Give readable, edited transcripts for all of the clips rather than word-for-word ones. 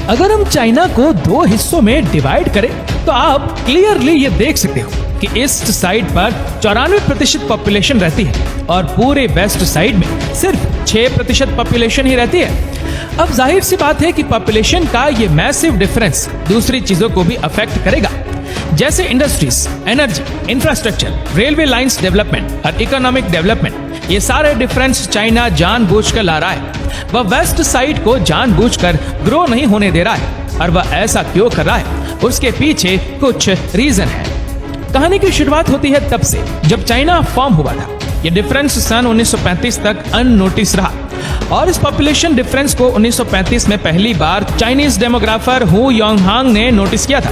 अगर हम चाइना को दो हिस्सों में डिवाइड करें तो आप क्लियरली ये देख सकते हो कि ईस्ट साइड पर 94% पॉपुलेशन रहती है और पूरे वेस्ट साइड में सिर्फ 6% पॉपुलेशन ही रहती है। अब जाहिर सी बात है कि पॉपुलेशन का ये मैसिव डिफरेंस दूसरी चीजों को भी अफेक्ट करेगा, जैसे industries, energy, infrastructure, railway lines development और इकोनॉमिक डेवलपमेंट। ये सारे डिफरेंस चाइना जानबूझकर ला रहा है। वह वेस्ट साइड को जानबूझकर ग्रो नहीं होने दे रहा है और वह ऐसा क्यों कर रहा है, उसके पीछे कुछ रीजन है। कहानी की शुरुआत होती है तब से जब चाइना फॉर्म हुआ था। ये डिफरेंस सन 1935 तक अननोटिस रहा और इस पॉपुलेशन डिफरेंस को 1935 में पहली बार चाइनीज डेमोग्राफर हु योंगहांग ने नोटिस किया था।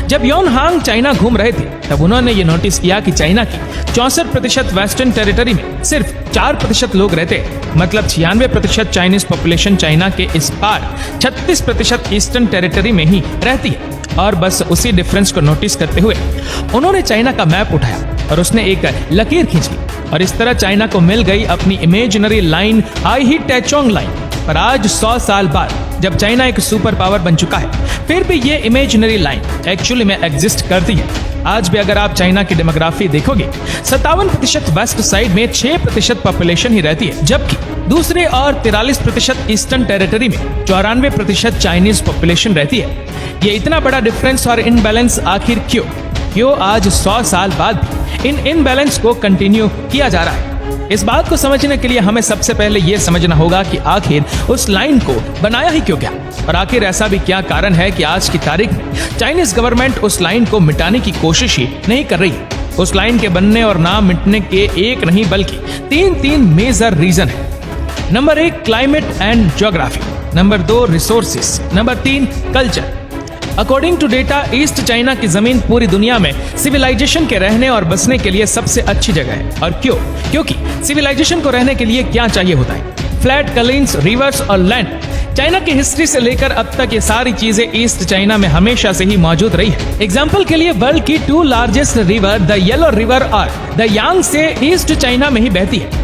जब योंगहांग चाइना घूम रहे थे तब उन्होंने ये नोटिस किया कि चाइना की 64% वेस्टर्न टेरिटरी में सिर्फ 4% लोग रहते हैं। मतलब 96% चाइनीज पॉपुलेशन चाइना के इस पार 36% ईस्टर्न टेरिटरी में ही रहती है। और बस उसी डिफरेंस को नोटिस करते हुए उन्होंने चाइना का मैप उठाया और उसने एक लकीर खींच ली और इस तरह चाइना को मिल गई अपनी इमेजिनरी लाइन, हाई ही टैचोंग लाइन। पर आज 100 साल बाद जब चाइना एक सुपर पावर बन चुका है, फिर भी ये इमेजिनरी लाइन एक्चुअली में एग्जिस्ट करती है। आज भी अगर आप चाइना की डेमोग्राफी देखोगे, 57% वेस्ट साइड में 6% पॉपुलेशन ही रहती है, जबकि दूसरे और 43% ईस्टर्न टेरिटरी में 94% चाइनीज पॉपुलेशन रहती है। ये इतना बड़ा डिफरेंस और इनबैलेंस आखिर क्यों आज 100 साल बाद भी इन इनबैलेंस को कंटिन्यू किया जा रहा है? इस बात को समझने के लिए हमें सबसे पहले ये समझना होगा कि आखिर उस लाइन को बनाया ही क्यों गया और आखिर ऐसा भी क्या कारण है कि आज की तारीख में चाइनीज गवर्नमेंट उस लाइन को मिटाने की कोशिश ही नहीं कर रही है। उस लाइन के बनने और ना मिटने के एक नहीं बल्कि तीन मेजर रीजन है। Number 1 climate and geography, number 2 resources, number 3 culture. According to data, east China की जमीन पूरी दुनिया में सिविलाइजेशन के रहने और बसने के लिए सबसे अच्छी जगह है। और क्यों? क्योंकि सिविलाइजेशन को रहने के लिए क्या चाहिए होता है? फ्लैट कॉलोनीज, रिवर्स और लैंड। चाइना की हिस्ट्री से लेकर अब तक ये सारी चीजें ईस्ट चाइना में हमेशा से ही मौजूद रही है। एग्जाम्पल के लिए वर्ल्ड की 2 largest river the yellow river और द यांगत्से ईस्ट चाइना में ही बहती है।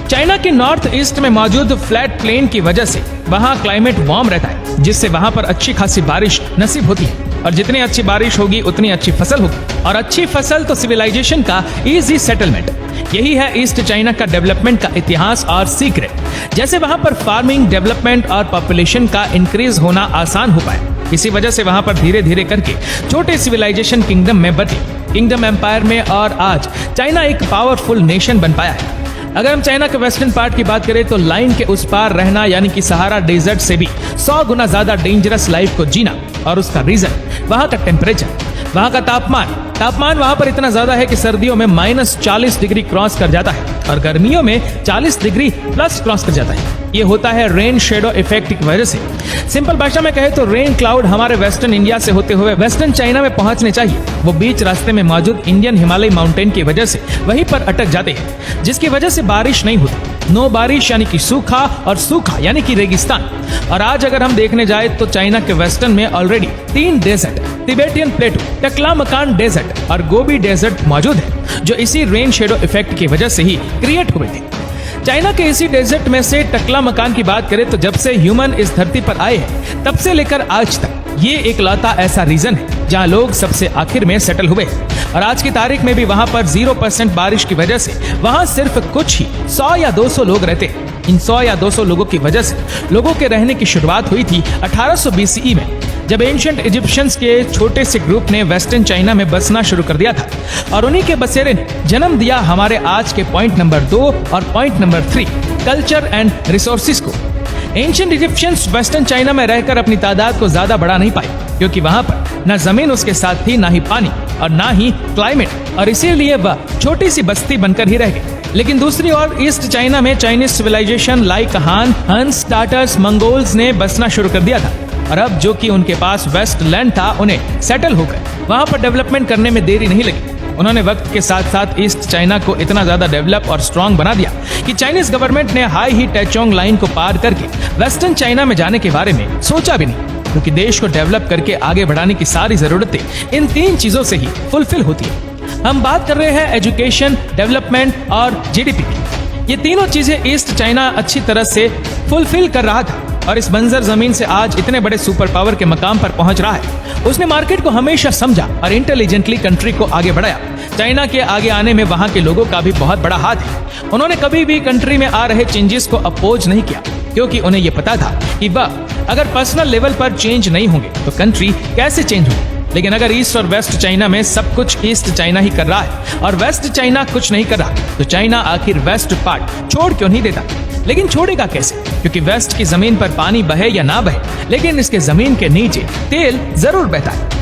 चाइना के नॉर्थ ईस्ट में मौजूद फ्लैट प्लेन की वजह से वहाँ क्लाइमेट वार्म रहता है, जिससे वहाँ पर अच्छी खासी बारिश नसीब होती है और जितनी अच्छी बारिश होगी उतनी अच्छी फसल होगी और अच्छी फसल तो सिविलाइजेशन का इजी सेटलमेंट। यही है ईस्ट चाइना का डेवलपमेंट का इतिहास और सीक्रेट। जैसे वहाँ पर फार्मिंग, डेवलपमेंट और पॉपुलेशन का इंक्रीज होना आसान हो पाया, इसी वजह से वहाँ पर धीरे धीरे करके छोटे सिविलाइजेशन किंगडम में बटे, किंगडम एम्पायर में, और आज चाइना एक पावरफुल नेशन बन पाया है। अगर हम चाइना के वेस्टर्न पार्ट की बात करें तो लाइन के उस पार रहना यानी कि सहारा डेजर्ट से भी 100 गुना ज्यादा डेंजरस लाइफ को जीना। और उसका रीजन वहाँ का टेम्परेचर, वहाँ का तापमान वहाँ पर इतना ज्यादा है कि सर्दियों में -40 डिग्री क्रॉस कर जाता है और गर्मियों में 40 डिग्री प्लस क्रॉस कर जाता है। ये होता है रेन शेडो इफेक्ट की वजह से। सिंपल भाषा में कहे तो रेन क्लाउड हमारे वेस्टर्न इंडिया से होते हुए वेस्टर्न चाइना में पहुंचने चाहिए, वो बीच रास्ते में मौजूद इंडियन हिमालय माउंटेन की वजह से वहीं पर अटक जाते हैं, जिसकी वजह से बारिश नहीं होती। नो बारिश यानी कि सूखा और सूखा यानी कि रेगिस्तान। और आज अगर हम देखने जाए तो चाइना के वेस्टर्न में already 3 desert, Tibetan plateau, Taklamakan desert और गोबी डेजर्ट मौजूद है, जो इसी रेन शेडो इफेक्ट की वजह से ही क्रिएट हुए थे। चाइना के इसी डेजर्ट में से टकलामकान की बात करें तो जब से ह्यूमन इस धरती पर आए हैं तब से लेकर आज तक ये एकलौता ऐसा रीजन है जहां लोग सबसे आखिर में सेटल हुए। और आज की तारीख में भी वहां पर 0% बारिश की वजह से वहां सिर्फ कुछ ही 100 या 200 लोग रहते हैं। इन 100 या 200 लोगों की वजह से लोगों के रहने की शुरुआत हुई थी 1800 BCE में, जब एंशिएंट इजिप्शियंस के छोटे से ग्रुप ने वेस्टर्न चाइना में बसना शुरू कर दिया था। और उन्हीं के बसेरे ने जन्म दिया हमारे आज के पॉइंट नंबर 2 और point number 3, culture and resources को। एंशिएंट इजिप्शियंस वेस्टर्न चाइना में रहकर अपनी तादाद को ज्यादा बढ़ा नहीं पाए, क्योंकि वहां पर न जमीन उसके साथ थी, ना ही पानी और ना ही क्लाइमेट, और इसीलिए वह छोटी सी बस्ती बनकर ही रह गई। लेकिन दूसरी ओर ईस्ट चाइना में चाइनीज सिविलाइजेशन लाइक हान, हंस, टाटर्स, मंगोल्स ने बसना शुरू कर दिया था। और अब जो कि उनके पास वेस्ट लैंड था, उन्हें सेटल होकर वहां पर डेवलपमेंट करने में देरी नहीं लगी। उन्होंने वक्त के साथ साथ ईस्ट चाइना को इतना ज्यादा डेवलप और स्ट्रांग बना दिया कि चाइनीज गवर्नमेंट ने हाई ही टैचोंग लाइन को पार करके वेस्टर्न चाइना में जाने के बारे में सोचा भी नहीं, क्योंकि देश को डेवलप करके आगे बढ़ाने की सारी जरूरतें इन 3 चीजों से ही फुलफिल होती है। हम बात कर रहे हैं एजुकेशन, डेवलपमेंट और GDP की। ये तीनों चीजें ईस्ट चाइना अच्छी तरह से फुलफिल कर रहा था। और इस बंजर जमीन से आज इतने बड़े सुपर पावर के मकाम पर पहुंच रहा है। उसने मार्केट को हमेशा समझा और इंटेलिजेंटली कंट्री को आगे बढ़ाया। चाइना के आगे आने में वहां के लोगों का भी बहुत बड़ा हाथ है। उन्होंने कभी भी कंट्री में आ रहे चेंजेस को अपोज नहीं किया, क्योंकि उन्हें यह पता था कि वह अगर पर्सनल लेवल पर चेंज नहीं होंगे तो कंट्री कैसे चेंज होगी। लेकिन अगर ईस्ट और वेस्ट चाइना में सब कुछ ईस्ट चाइना ही कर रहा है और वेस्ट चाइना कुछ नहीं कर रहा, तो चाइना आखिर वेस्ट पार्ट छोड़ क्यों नहीं देता? लेकिन छोड़ेगा कैसे? क्योंकि वेस्ट की जमीन पर पानी बहे या ना बहे, लेकिन इसके जमीन के नीचे तेल जरूर बहता है।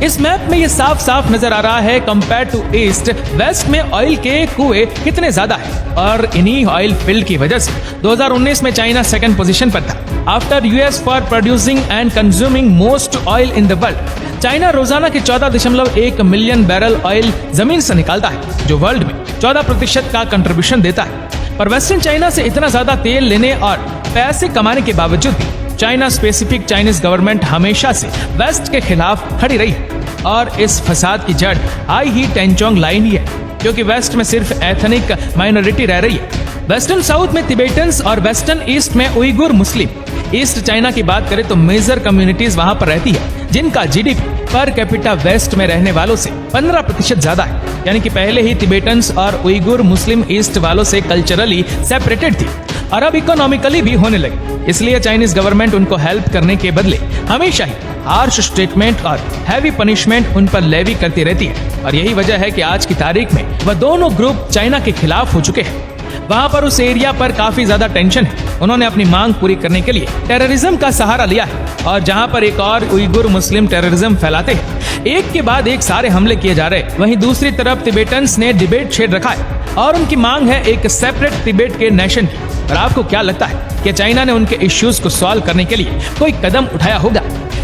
इस मैप में ये साफ साफ नजर आ रहा है कंपेयर टू ईस्ट, वेस्ट में ऑयल के कुएं कितने ज्यादा है। और इन्हीं ऑयल फील्ड की वजह से 2019 में चाइना सेकंड पोजीशन पर था after US for producing and consuming most oil in the world. China रोजाना के 14.1 मिलियन बैरल ऑयल जमीन से निकालता है, जो वर्ल्ड में 14% का कंट्रीब्यूशन देता है। पर वेस्टर्न चाइना से इतना ज्यादा तेल लेने और पैसे कमाने के बावजूद भी चाइना स्पेसिफिक चाइनीज गवर्नमेंट हमेशा से वेस्ट के खिलाफ खड़ी रही है। और इस फसाद की जड़ आई ही टेंचोंग लाइन ही है, क्योंकि वेस्ट में सिर्फ एथनिक माइनॉरिटी रह रही है। वेस्टर्न साउथ में तिबेटन्स और वेस्टर्न ईस्ट में उइगुर मुस्लिम। ईस्ट चाइना की बात करें तो मेजर कम्युनिटीज वहां पर रहती है, जिनका जीडीपी पर कैपिटा वेस्ट में रहने वालों से 15% ज्यादा है। यानी कि पहले ही तिबेटन्स और उइगुर मुस्लिम ईस्ट वालों से कल्चरली सेपरेटेड थी और अब इकोनॉमिकली भी होने लगी। इसलिए चाइनीज गवर्नमेंट उनको हेल्प करने के बदले हमेशा ही हार्श स्टेटमेंट और हैवी पनिशमेंट उन पर लेवी करती रहती है। और यही वजह है कि आज की तारीख में वह दोनों ग्रुप चाइना के खिलाफ हो चुके हैं। वहां पर उस एरिया पर काफी ज्यादा टेंशन है। उन्होंने अपनी मांग पूरी करने के लिए टेररिज्म का सहारा लिया है और जहां पर एक और उइगुर मुस्लिम टेररिज्म फैलाते हैं, एक के बाद एक सारे हमले किए जा रहे हैं, वहीं दूसरी तरफ तिबेटन्स ने डिबेट छेड़ रखा है और उनकी मांग है एक सेपरेट तिबेट के नेशन की। और आपको क्या लगता है कि चाइना ने उनके इश्यूज को सॉल्व करने के लिए कोई कदम उठाया होगा?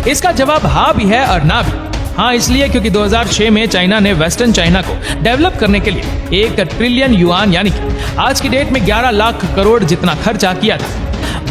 इसका जवाब हाँ भी है और ना भी। हाँ इसलिए क्योंकि 2006 में चाइना ने वेस्टर्न चाइना को डेवलप करने के लिए 1 ट्रिलियन युआन यानी कि आज की डेट में 11 लाख करोड़ जितना खर्चा किया था।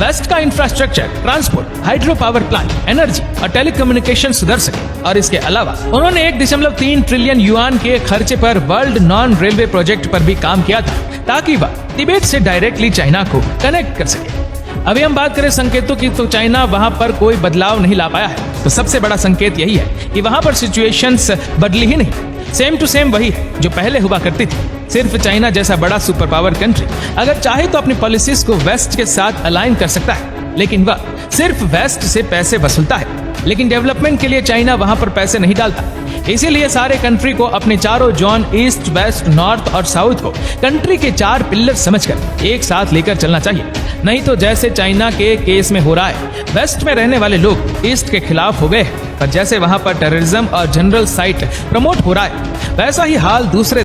वेस्ट का infrastructure, transport, hydro power plant, energy और टेलीकम्युनिकेशन सुधर सके। और इसके अलावा उन्होंने 1.3 ट्रिलियन युआन के खर्चे पर वर्ल्ड नॉन रेलवे प्रोजेक्ट पर भी काम किया था, ताकि वह तिबेट से डायरेक्टली चाइना को कनेक्ट कर सके। अभी हम बात करें संकेतों की, तो चाइना वहां पर कोई बदलाव नहीं ला पाया है। तो सबसे बड़ा संकेत यही है कि वहां पर सिचुएशंस बदली ही नहीं, सेम टू सेम वही है जो पहले हुआ करती थी। सिर्फ चाइना जैसा बड़ा सुपर पावर कंट्री अगर चाहे तो अपनी पॉलिसीज को वेस्ट के साथ अलाइन कर सकता है, लेकिन वह सिर्फ वेस्ट से पैसे वसूलता है, लेकिन डेवलपमेंट के लिए चाइना वहां पर पैसे नहीं डालता। इसीलिए सारे कंट्री को अपने चारों जोन ईस्ट, वेस्ट, नॉर्थ और साउथ को कंट्री के 4 पिलर समझकर एक साथ लेकर चलना चाहिए। नहीं तो जैसे चाइना के केस में हो रहा है, वेस्ट में रहने वाले लोग ईस्ट के खिलाफ हो गए हैं, पर जैसे वहां पर टेररिज्म और जनरल साइट प्रमोट हो रहा है, वैसा ही हाल दूसरे